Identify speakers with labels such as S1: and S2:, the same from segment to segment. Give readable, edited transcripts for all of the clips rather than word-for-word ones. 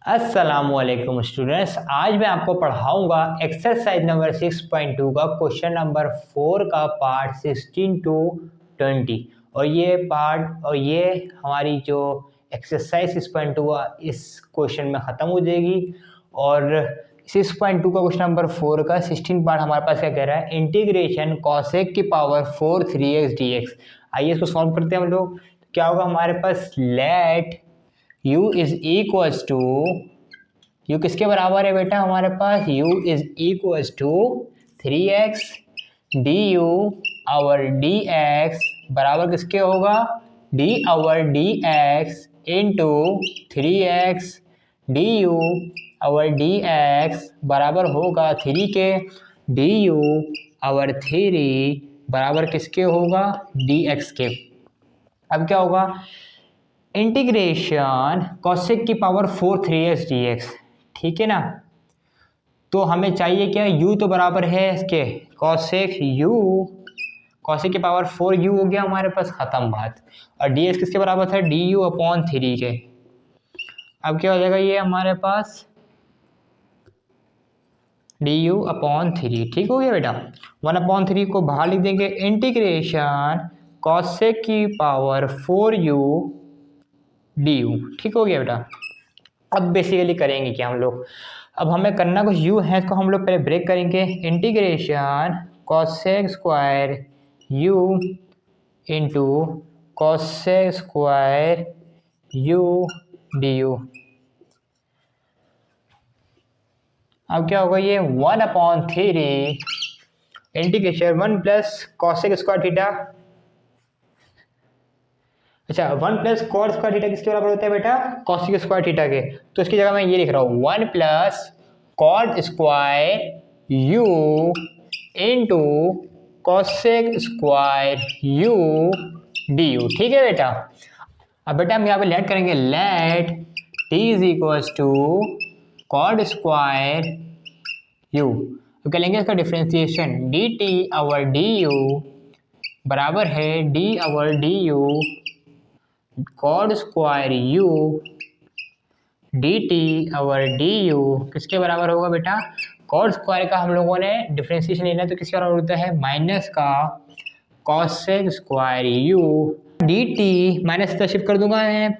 S1: अस्सलामुअलैकुम स्टूडेंट्स, आज मैं आपको पढ़ाऊंगा एक्सरसाइज नंबर 6.2 का क्वेश्चन नंबर 4 का पार्ट 16 टू 20। और ये हमारी जो एक्सरसाइज 6.2 इस क्वेश्चन में ख़त्म हो जाएगी। और 6.2 का क्वेश्चन नंबर 4 का 16 पार्ट हमारे पास क्या कह रहा है, इंटीग्रेशन कॉसेक की पावर 4 3x dx। आइए इसको सॉल्व करते हैं हम लोग। क्या होगा हमारे पास, let u is equals to, u किसके बराबर है बेटा हमारे पास, u is equals to 3x du over dx बराबर किसके होगा, d over dx into 3x du over dx बराबर होगा 3 के du आवर 3 बराबर किसके होगा, dx के। अब क्या होगा, इंटीग्रेशन कॉसेक की पावर 4 3x dx, ठीक है ना। तो हमें चाहिए क्या, u तो बराबर है इसके कॉसेक u, कॉसेक की पावर 4u हो गया हमारे पास, ख़त्म बात। और dx किसके बराबर था, du अपॉन 3 के। अब क्या हो जाएगा ये हमारे पास, du अपॉन 3, ठीक हो गया बेटा। 1/3 को बाहर लिख देंगे, इंटीग्रेशन कॉसेक की पावर 4u du, ठीक हो गया बेटा। अब बेसिकली करेंगे क्या हम लोग, अब हमें करना कुछ u है, इसको हम लोग पहले ब्रेक करेंगे। Integration cosec square u into cosec square u du। अब क्या होगा ये 1/3 integration 1 plus cosec square theta, अच्छा 1 प्लस कॉट स्क्वायर थीटा किसके बराबर होता है बेटा, कॉसेक स्क्वायर थीटा के। तो इसकी जगह मैं ये लिख रहा हूँ 1 plus cot square u into cosec square u d u, ठीक है बेटा। अब बेटा हम यहाँ पे लेट करेंगे, let t is equals to cot square u. तो क्या लेंगे इसका differentiation, d t over d u बराबर है d over d u cot square u d t over d u किसके बराबर होगा बेटा, कॉड स्क्वायर का हम लोगों ने डिफ्रेंसिएशन लेना है तो किसके बराबर होता है, माइनस का cosec square u d T, minus का शिफ्ट कर दूंगा मैं,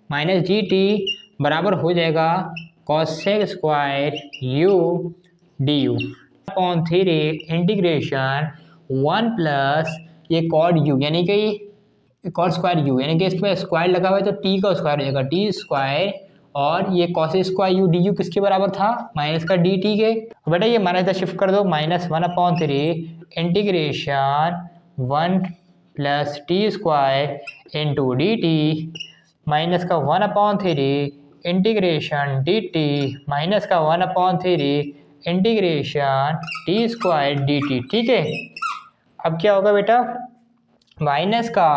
S1: माइनस जी टी बराबर हो जाएगा cosec square u d u upon 3 integration 1 plus ये कॉड यू यानी कि कॉस स्क्वायर यू, यानी कि इसमें स्क्वायर लगा हुआ है तो टी का स्क्वायर हो जाएगा टी स्क्वायर, और ये cos square u d u किसके बराबर था, माइनस का डी टी के। बेटा ये माइनस का शिफ्ट कर दो, minus 1/3 integration 1 plus T square into D T minus का 1/3 इंटीग्रेशन डी टी माइनस का 1/3 integration T square D T, ठीक है। अब क्या होगा बेटा, माइनस का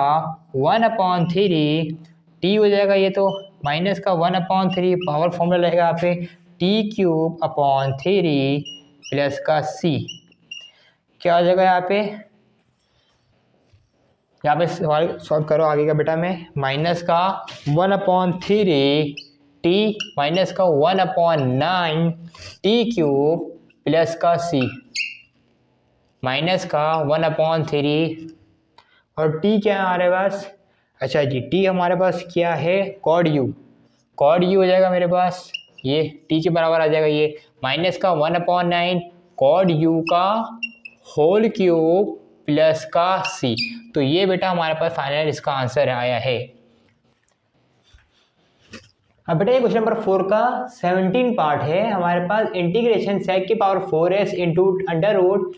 S1: 1/3 टी हो जाएगा, ये तो माइनस का 1/3 पावर फॉर्मूला रहेगा यहाँ पे टी क्यूब अपॉन 3 प्लस का सी, क्या हो जाएगा यहाँ पे सॉल्व करो आगे का बेटा में, माइनस का 1/3 टी माइनस का 1/9 टी क्यूब प्लस का सी, माइनस का 1/3 और टी क्या है हमारे पास, अच्छा जी टी हमारे पास क्या है, कॉड यू हो जाएगा मेरे पास, ये टी के बराबर आ जाएगा ये, माइनस का 1/9 कॉड यू का होल क्यूब प्लस का सी। तो ये बेटा हमारे पास फाइनल इसका आंसर आया है। अब बेटा ये क्वेश्चन नंबर 4 का 17 पार्ट है हमारे पास, इंटीग्रेशन सेक की power 4s into under root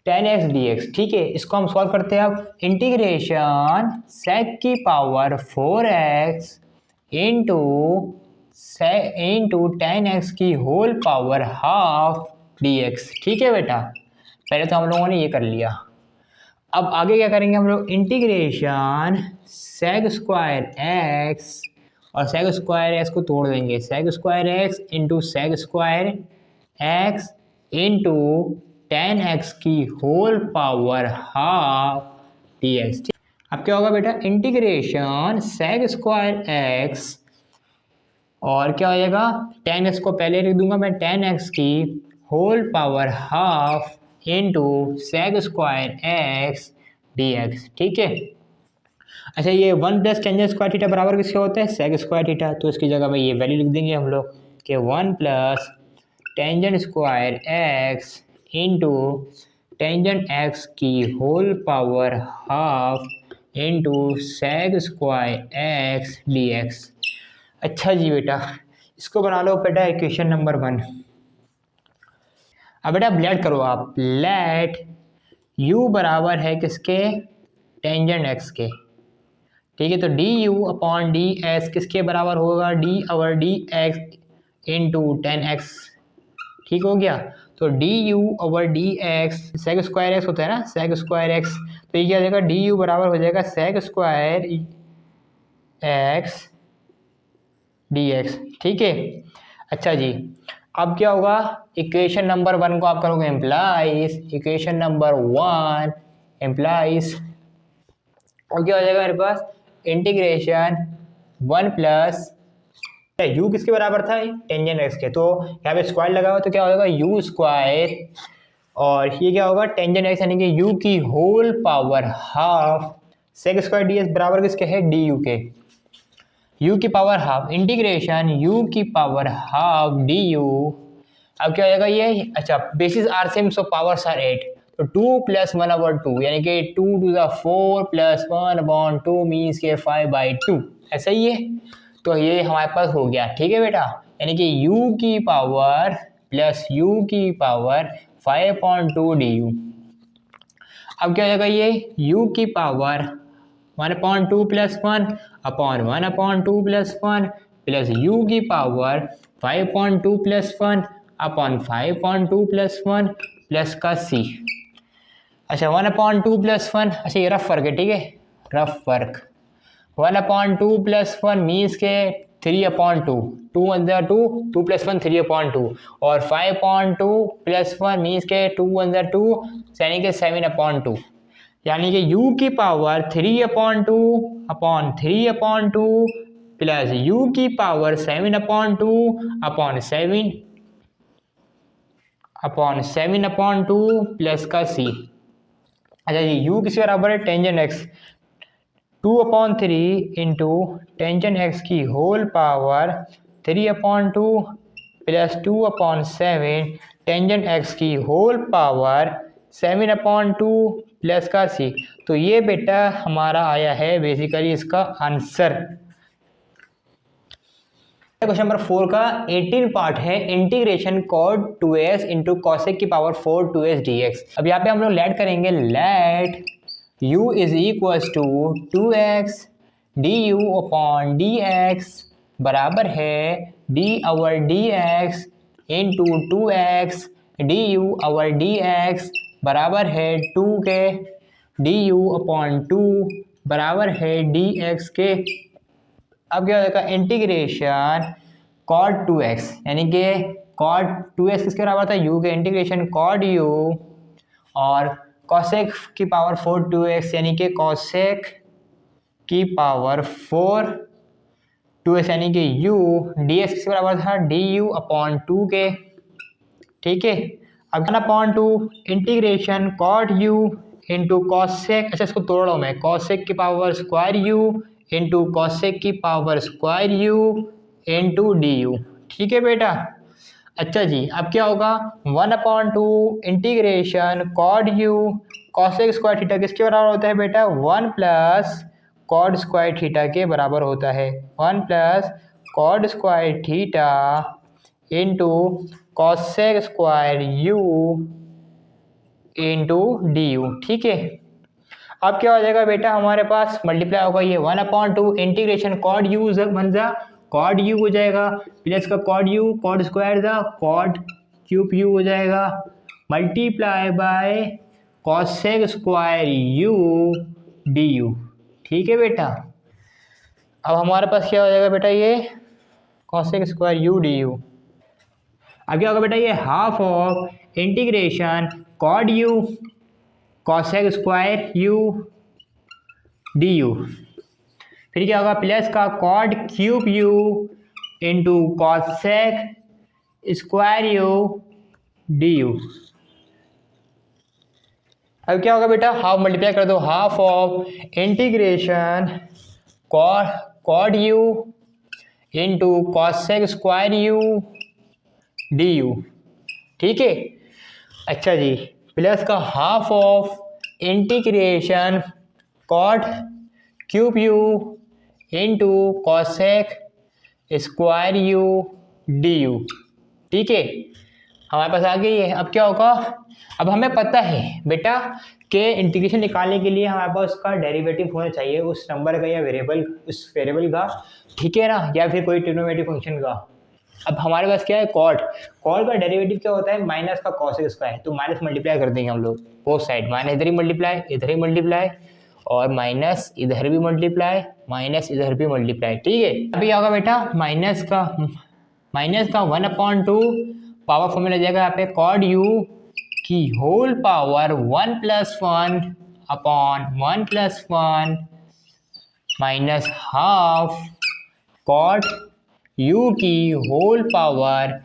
S1: 10x dx, ठीक है। इसको हम सॉल्व करते हैं। अब इंटीग्रेशन सेक की पावर 4x इंटू 10x की होल पावर हाफ dx, ठीक है बेटा। पहले तो हम लोगों ने ये कर लिया, अब आगे क्या करेंगे हम लोग, इंटीग्रेशन सेक स्क्वायर x और सेक स्क्वायर x को तोड़ देंगे, sec square x into sec square x into 10x की होल पावर हाफ dx। अब क्या होगा बेटा, इंटीग्रेशन सेक स्क्वायर x और क्या हो जाएगा, टेन एक्स को पहले लिख दूंगा मैं, टेन एक्स की whole power half into sec square x d x. ठीक है। अच्छा ये one plus tangent square theta बराबर किसके होते हैं, सेक स्क्वायर थीटा। तो इसकी जगह में ये वैल्यू लिख देंगे हम लोग कि one plus tangent square x into tangent x की whole power half into sec square x d x. अच्छा जी बेटा, इसको बना लो बेटा इक्वेशन नंबर 1। अब बेटा लेट करो आप, लेट u बराबर है किसके, टेंजेंट x के। ठीक है, तो d u upon d x किसके बराबर होगा, d over d x into tan x. ठीक हो गया। तो d u over d x, sec square x होता है ना, सेक स्क्वायर एक्स, तो ये क्या हो जाएगा, डी यू बराबर हो जाएगा sec square x d x. ठीक है। अच्छा जी, अब क्या होगा, इक्वेशन नंबर 1 को आप करोगे एम्प्लाइज, इक्वेशन नंबर 1 एम्प्लाइज, और क्या हो जाएगा मेरे पास, इंटीग्रेशन 1 प्लस यू किसके बराबर था, टेंजेंट एक्स के, तो यहाँ पे स्क्वायर लगा हुआ तो क्या होगा यू स्क्वायर, और ये क्या होगा टेंजेंट एक्स यानी कि यू की whole power half sec square d x बराबर किसके है, डी यू के, u की पावर हाफ इंटीग्रेशन u की पावर हाफ डी यू। अब क्या हो जाएगा ये, अच्छा basis are same so powers are 8, तो 2 प्लस 1 अपॉन 2 यानी कि 2 to the 4 plus 1 upon 2 means के 5/2, ऐसा ही है। तो ये हमारे पास हो गया। ठीक है बेटा, यानी कि u की पावर प्लस u की पावर 5/2 डी यू। अब क्या हो जाएगा ये, u की power 1/2 plus 1 upon 1/2 plus 1 plus u की power 5/2 plus 1 upon 5/2 plus 1 plus का c। अच्छा 1/2 प्लस 1, अच्छा ये रफ वर्क है, ठीक है, रफ वर्क। 1/2 प्लस 1 मीन्स के 3/2, 2 अंदर 2, 2 प्लस 1 3/2, और 5/2 प्लस 1 मीन्स के 2 अंदर 2 यानी कि 7/2, यानी कि u की पावर 3/2 अपॉन 3/2 प्लस u की पावर 7/2 अपॉन 7/2 प्लस का c। अच्छा जी, u किसके बराबर है, tangent x, 2/3 into tangent x की whole power 3/2 plus 2/7 tangent x की होल पावर 7/2 प्लस का c। तो ये बेटा हमारा आया है बेसिकली इसका आंसर। क्वेश्चन नंबर 4 का 18 पार्ट है, integration cot 2s into cosec की पावर 4 2s dx। अब यहाँ पे हम लोग लेट करेंगे, let u is equals to 2x du upon dx बराबर है d over dx into 2x du over dx बराबर है 2 के, du अपॉन 2 बराबर है dx के। अब क्या हो जाएगा, इंटीग्रेशन कॉड 2x यानी कि कॉड 2x किसके बराबर था, u के, इंटीग्रेशन कॉड u और कॉसेक की पावर 4 2x यानी कि कॉसेक की पावर 4 2x यानी कि u dx किसके बराबर था, du अपॉन 2 के। ठीक है, अब 1/2 integration cot u into cosec, अच्छा इसको तोड़ रहा हूँ मैं, कॉसेक की power square u into cosec की power square u into d u. ठीक है बेटा। अच्छा जी, अब क्या होगा, 1/2 integration cot u cosec square theta किसके बराबर होता है बेटा, 1 प्लस कॉड स्क्वायर थीटा के बराबर होता है, 1 plus cot square theta into cosec square u into d u. ठीक है, अब क्या हो जाएगा बेटा, हमारे पास मल्टीप्लाई होगा ये 1/2 इंटीग्रेशन कॉड u बन जा कॉड u हो जाएगा, प्लस का कॉड u कॉड स्क्वायर था कॉड क्यूब u हो जाएगा, multiply by cosec square u d u. ठीक है बेटा, अब हमारे पास क्या हो जाएगा बेटा, ये cosec square u d u. अब क्या होगा बेटा, ये half of integration cot u cosec square u d u, फिर क्या होगा, प्लस का cot cube u into cosec square u d u. अब क्या होगा बेटा, हाफ मल्टीप्लाई कर दो, half of integration cot u into cosec square u d u. ठीक है, अच्छा जी, प्लस का half of integration cot cube u into cosec square u d u. ठीक है, हमारे पास आ गई है। अब क्या होगा, अब हमें पता है बेटा कि इंटीग्रेशन निकालने के लिए हमारे पास उसका डेरिवेटिव होना चाहिए उस नंबर का या वेरिएबल, उस वेरिएबल का, ठीक है ना, या फिर कोई ट्रिग्नोमेट्रिक फंक्शन का। अब हमारे पास क्या है, कॉट का डेरिवेटिव क्या होता है, माइनस का कॉसेक स्क्वायर, तो माइनस मल्टीप्लाई कर देंगे हम लोग बोथ साइड, माइनस इधर ही मल्टीप्लाई, इधर ही मल्टीप्लाई, और माइनस इधर भी मल्टीप्लाई, माइनस इधर भी मल्टीप्लाई। ठीक है, अभी होगा बेटा माइनस का 1/2 पावर फॉर्मूला लग जाएगा यहाँ पे, कॉड यू की whole power 1+1 upon 1+1 minus half cot u की होल पावर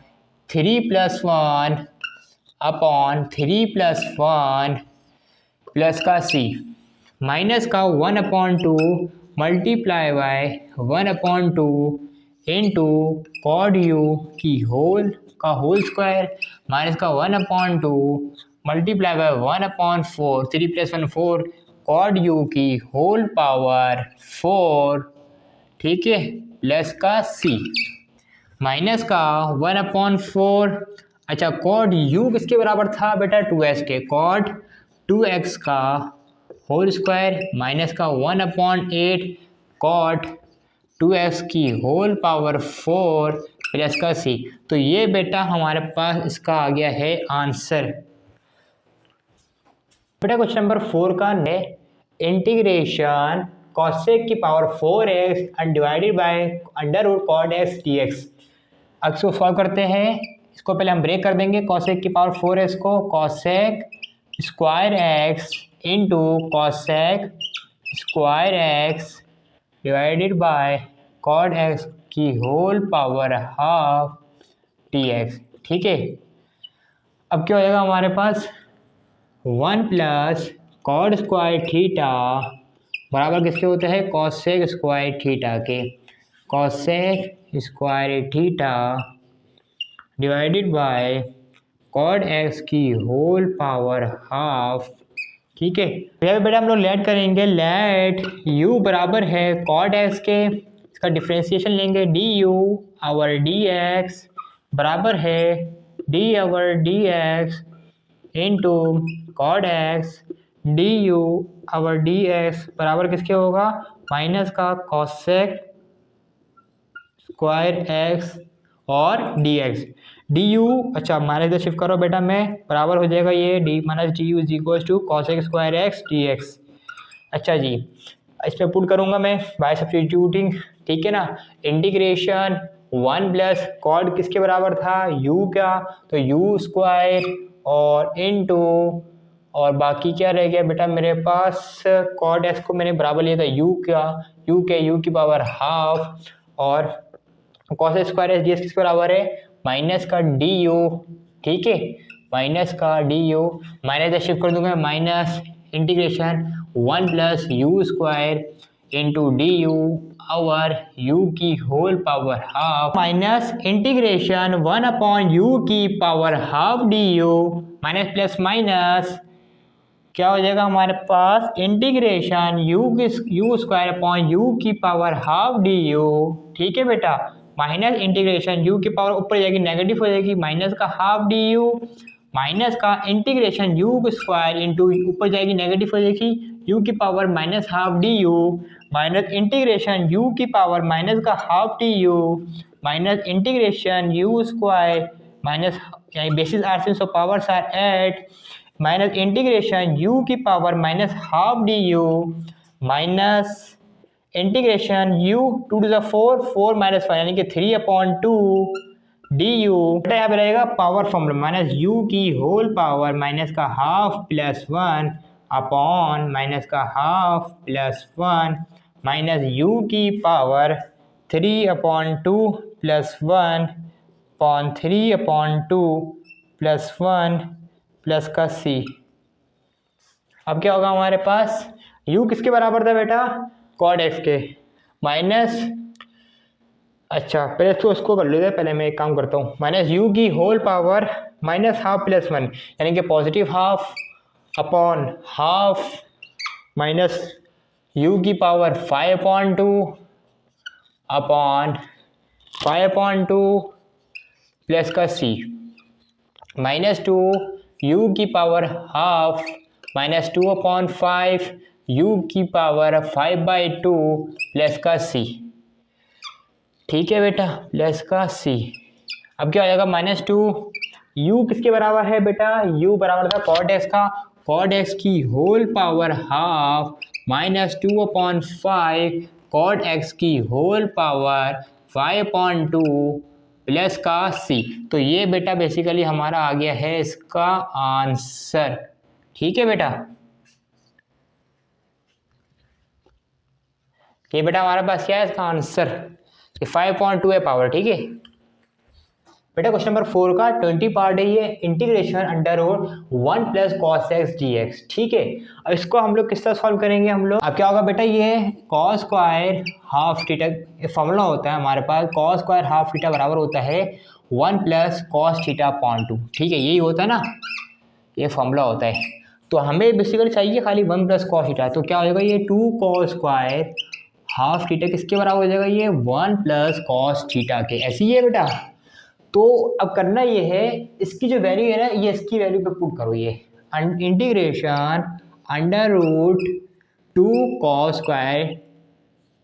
S1: 3+1 अपॉन 3+1 प्लस का सी, माइनस का 1/2 multiply by 1/2 into cot u की होल स्क्वायर माइनस का 1/2 मल्टीप्लाई बाय 1/4, 3+1 4 कॉड यू की होल पावर 4। ठीक है, प्लस का सी, माइनस का 1/4। अच्छा, कॉड यू किसके बराबर था बेटा, 2x के, कॉड 2x का होल स्क्वायर माइनस का 1/8 कॉट 2x की होल पावर 4 प्लस का सी। तो ये बेटा हमारे पास इसका आ गया है आंसर। बेटा क्वेश्चन नंबर 4 का ने इंटीग्रेशन कॉसेक की power 4x undivided by under root cot x dx। अब इसको सॉल्व करते हैं, इसको पहले हम ब्रेक कर देंगे, कॉसेक की पावर 4x को cosec square x into cosec square x divided by cot x की होल पावर हाफ dx। ठीक है, अब क्या हो जाएगा हमारे पास 1 प्लस कॉड स्क्वायर थीटा बराबर किसके होते हैं, कॉसेक स्क्वायर थीटा के, cosec square theta divided by cot x की होल पावर हाफ। ठीक है, बेटा हम लोग लेट करेंगे, लेट u बराबर है कॉड एक्स के, इसका डिफ्रेंसिएशन लेंगे d u over d x बराबर है d over d x into cot x d u over d x बराबर किसके होगा, माइनस का कॉसेक स्क्वायर एक्स और डी एक्स डी यू। अच्छा, माइनस इधर शिफ्ट करो बेटा, मैं बराबर हो जाएगा ये d minus d u is equal to cosec square x d x. अच्छा जी, इस पर पुट करूँगा मैं बाय सब्स्टिट्यूटिंग। ठीक है ना, इंटीग्रेशन 1 प्लस कॉड किसके बराबर था, u का, तो u स्क्वायर और इनटू, और बाकी क्या रह गया बेटा मेरे पास, कॉड एक्स को मैंने बराबर लिया था u की पावर हाफ, और cosec square S D x किसके बराबर है, माइनस का डी यू। ठीक है, माइनस का डी यू, माइनस शिफ्ट कर दूंगा, minus integration 1 plus u square into d u over u की whole power half minus integration 1 upon u की power half d u minus plus minus क्या हो जाएगा हमारे पास, integration u square upon u की पावर हाफ डी यू। ठीक है बेटा, माइनस इंटीग्रेशन यू की पावर ऊपर जाएगी नेगेटिव हो जाएगी, माइनस का हाफ डी यू माइनस का इंटीग्रेशन यू स्क्वायर इंटू ऊपर जाएगी नेगेटिव हो जाएगी यू की power minus half d u minus integration u की पावर माइनस का half d u minus integration u square minus, यानी basis are since powers are at, minus integration u की power minus half d u minus integration u 2 to the 4 minus 5 यानी कि 3/2 d u. यहाँ पे रहेगा power formula minus u की whole power minus का half plus 1 upon minus का half plus 1 minus u की पावर 3/2 प्लस 1/3/2 प्लस 1 प्लस का c। अब क्या होगा हमारे पास, u किसके बराबर था बेटा, कॉड एक्स के, माइनस, अच्छा पहले तो उसको कर लेते हैं, पहले मैं एक काम करता हूँ, माइनस यू की whole power minus half plus 1, यानी कि positive half upon half minus u की पावर 5/2 अपॉन 5/2 प्लस का c, माइनस 2 यू की पावर हाफ माइनस 2/5 यू की पावर 5/2 प्लस का c। ठीक है बेटा, प्लस का c। अब क्या हो जाएगा, -2 u किसके बराबर है बेटा, u बराबर था कॉट एक्स का, कॉट एक्स की whole power half -2/5 cot x की होल पावर 5/2 प्लस का c। तो ये बेटा बेसिकली हमारा आ गया है इसका आंसर। ठीक है बेटा, ये बेटा हमारे पास क्या है इसका आंसर, 5/2 है पावर। ठीक है बेटा, क्वेश्चन नंबर 4 का 20 पार्ट है ये, integration under root 1 plus cos x d x. ठीक है, अब इसको हम लोग किस तरह सॉल्व करेंगे हम लोग, अब क्या होगा बेटा, ये cos square half theta formula होता है हमारे पास, कॉस स्क्वायर हाफ थीटा बराबर होता है 1 प्लस कॉस थीटा अपॉन 2। ठीक है, यही होता है ना, ये फॉर्मूला होता है। तो हमें बेसिकली चाहिए खाली 1 प्लस कॉस थीटा, तो क्या हो जाएगा, ये 2 कॉस स्क्वायर हाफ थीटा किसके बराबर हो जाएगा, ये 1 प्लस कॉस थीटा के, ऐसी है बेटा। तो अब करना ये है, इसकी जो वैल्यू है ना, ये इसकी वैल्यू पे पुट करो, ये integration under root 2 cos square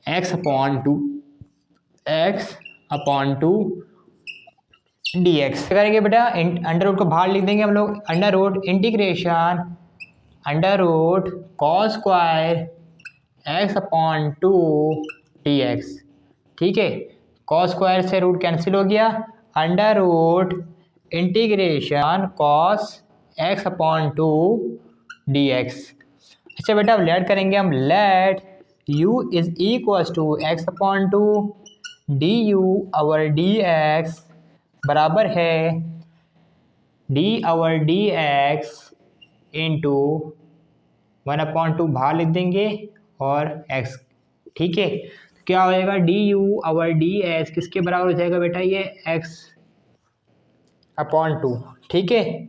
S1: x upon 2 d x करेंगे बेटा, अंडर रूट को बाहर लिख देंगे हम लोग, under root integration under root cos square x upon 2 d x. ठीक है, कॉस स्क्वायर से रूट कैंसिल हो गया, under root integration cos x upon 2 d x. अच्छा बेटा, अब लेट करेंगे हम, let u is equals to x upon 2 d u over d x बराबर है d over d x into 1/2 बाहर लिख देंगे और x। ठीक है, क्या हो जाएगा, d u over d x किसके बराबर हो जाएगा बेटा, ये x/2। ठीक है,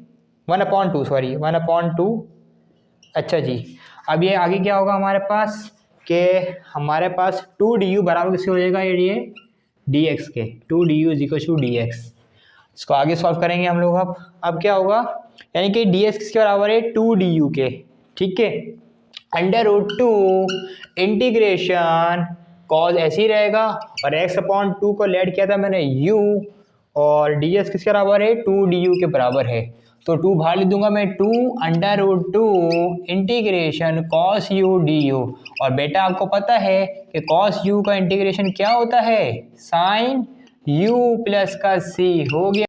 S1: 1/2 सॉरी 1/2। अच्छा जी, अब ये आगे क्या होगा हमारे पास, कि हमारे पास 2du बराबर किससे हो जाएगा, ये dx के, 2du is equal to dx। इसको आगे सॉल्व करेंगे हम लोग। अब क्या होगा, यानी कि dx किसके बराबर है, 2du के। ठीक है, अंडर रूट 2 इंटीग्रेशन कॉज ऐसे ही रहेगा, और x/2 को लेट किया था मैंने u, और ds किसके बराबर है, 2du के बराबर है, तो 2 बाहर लिख दूंगा मैं, 2 under root 2 integration cos u du। और बेटा आपको पता है कि कॉस u का इंटीग्रेशन क्या होता है, साइन u प्लस का c हो गया।